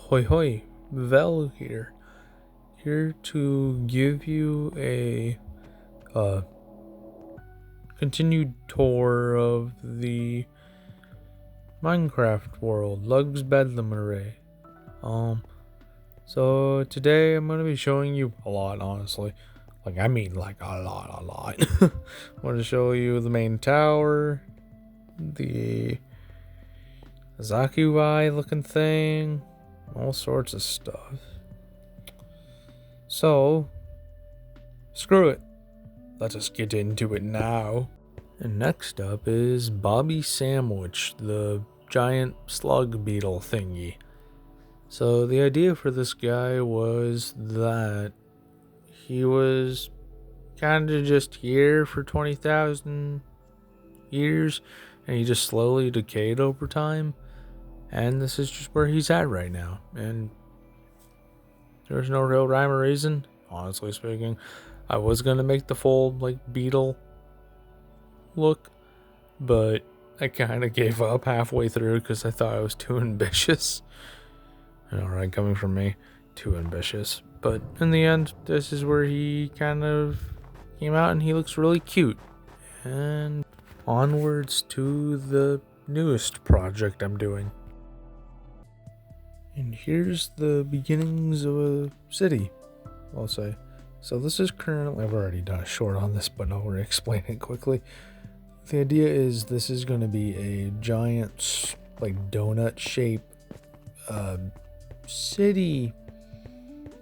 Hoi hoi, Vel here to give you a uh, continued tour of the Minecraft world, Lug's Bedlem array. So today I'm gonna be showing you a lot, honestly. I mean, like a lot. I'm gonna show you the main tower, the Zakuai looking thing, all sorts of stuff. So, screw it. Let us get into it now. And next up is Bobby Sandwich, the giant slug beetle thingy. So the idea for this guy was that he was kind of just here for 20,000 years and he just slowly decayed over time. And this is just where he's at right now. And there's no real rhyme or reason, honestly speaking. I was going to make the full beetle look, but I kind of gave up halfway through because I thought I was too ambitious. Alright, coming from me, too ambitious. But in the end, this is where he kind of came out and he looks really cute. And onwards to the newest project I'm doing. And here's the beginnings of a city, I'll say. So this is currently, I've already done a short on this, but I'll re-explain it quickly. The idea is this is going to be a giant, donut shape city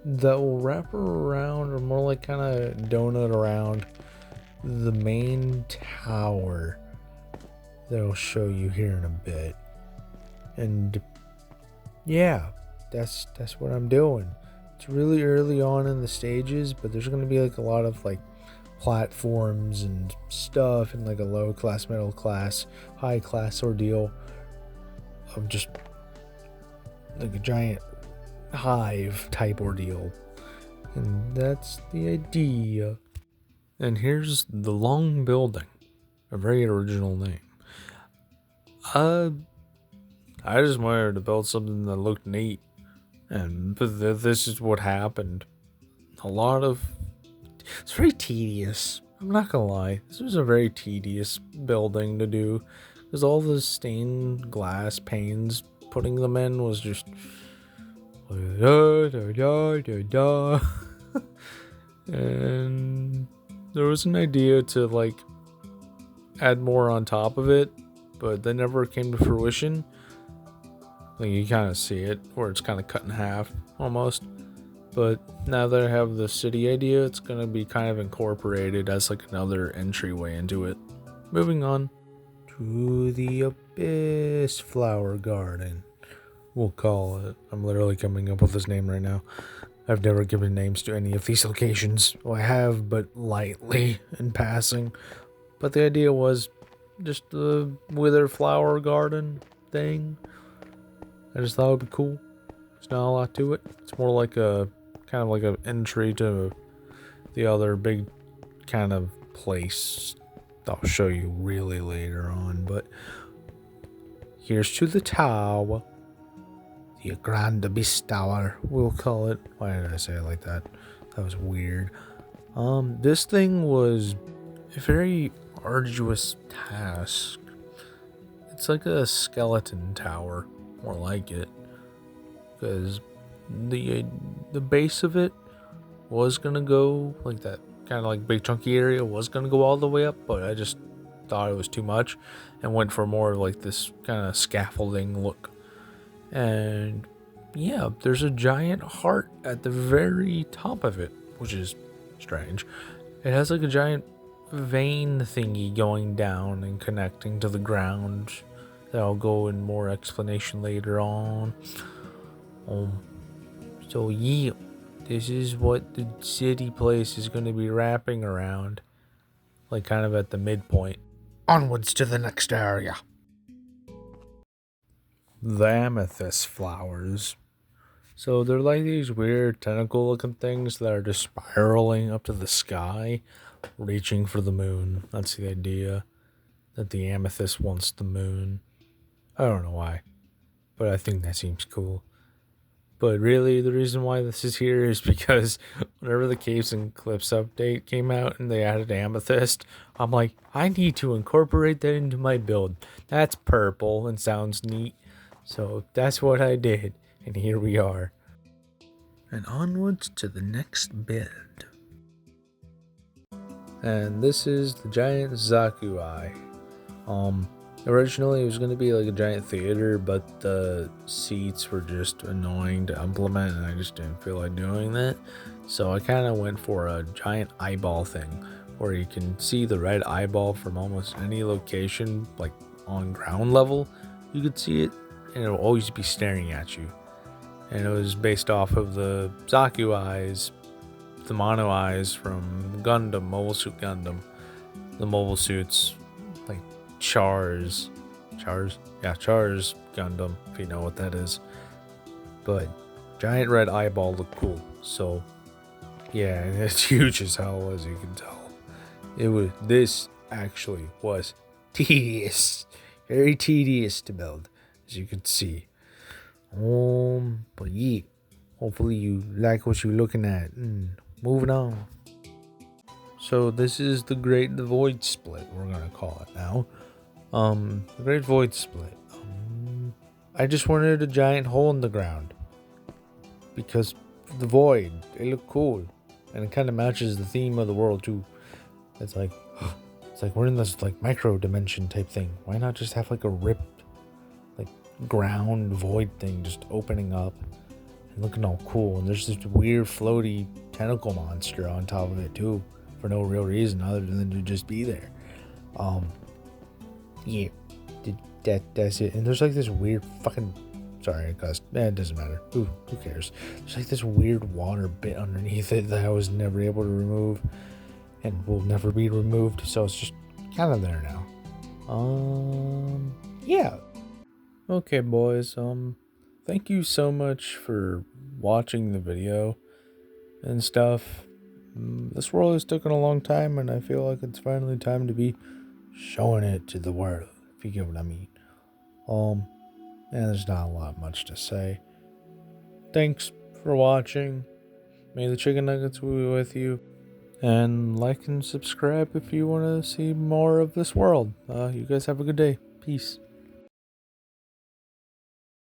that will wrap around, or more like kind of donut around, the main tower that I'll show you here in a bit. And yeah, that's what I'm doing. It's really early on in the stages, but there's going to be a lot of platforms and stuff in a low class, middle class, high class ordeal of just a giant hive type ordeal. And that's the idea. And here's the long building, a very original name. I just wanted to build something that looked neat, and this is what happened. It's very tedious. I'm not gonna lie. This was a very tedious building to do, because all the stained glass panes, putting them in was just and there was an idea to add more on top of it, but that never came to fruition. You kind of see it where it's kind of cut in half almost. But now that I have the city idea, it's going to be kind of incorporated as another entryway into it. Moving on to the Abyss Flower Garden, we'll call it. I'm literally coming up with this name right now. I've never given names to any of these locations. Well, I have, but lightly in passing. But the idea was just the Wither Flower Garden thing. I just thought it would be cool. There's not a lot to it. It's more like a kind of like an entry to the other big kind of place I'll show you really later on. But here's to the tower. The Grand Abyss Tower, we'll call it. Why did I say it like that? That was weird. This thing was a very arduous task. It's like a skeleton tower, more like it, because the base of it was gonna go that kind of big chunky area was gonna go all the way up, but I just thought it was too much and went for more of this kind of scaffolding look. And yeah, there's a giant heart at the very top of it, which is strange. It has a giant vein thingy going down and connecting to the ground. That'll go in more explanation later on. So yeah, this is what the city place is going to be wrapping around, kind of at the midpoint. Onwards to the next area. The amethyst flowers. So they're these weird tentacle looking things that are just spiraling up to the sky, reaching for the moon. That's the idea, that the amethyst wants the moon. I don't know why, but I think that seems cool. But really, the reason why this is here is because whenever the Caves and Cliffs update came out and they added amethyst, I'm like, I need to incorporate that into my build. That's purple and sounds neat. So that's what I did. And here we are. And onwards to the next build. And this is the giant Zaku Eye. Originally it was going to be like a giant theater, but the seats were just annoying to implement and I just didn't feel like doing that. So I kind of went for a giant eyeball thing where you can see the red eyeball from almost any location, like on ground level. You could see it and it'll always be staring at you. And it was based off of the Zaku eyes, the mono eyes from Gundam, Mobile Suit Gundam. The mobile suits, like Char's Gundam, if you know what that is. But giant red eyeball looked cool. So yeah, it's huge as hell, as you can tell. This actually was tedious. Very tedious to build, as you can see. But yeah, hopefully you like what you're looking at. Moving on. So this is the Great Void Split, we're gonna call it now. The Great Void Split. I just wanted a giant hole in the ground because the void, it looked cool, and it kind of matches the theme of the world too. It's like we're in this like micro dimension type thing. Why not just have like a ripped, like ground void thing just opening up and looking all cool? And there's this weird floaty tentacle monster on top of it too, for no real reason other than to just be there. Yeah, that's it. And there's like this weird fucking, sorry, I cussed. It doesn't matter. Who cares? There's like this weird water bit underneath it that I was never able to remove and will never be removed. So it's just kind of there now. Yeah. Okay, boys. Thank you so much for watching the video and stuff. This world has taken a long time, and I feel like it's finally time to be showing it to the world, if you get what I mean. There's not a lot much to say. Thanks for watching. May the chicken nuggets be with you. And like and subscribe if you want to see more of this world. You guys have a good day. Peace.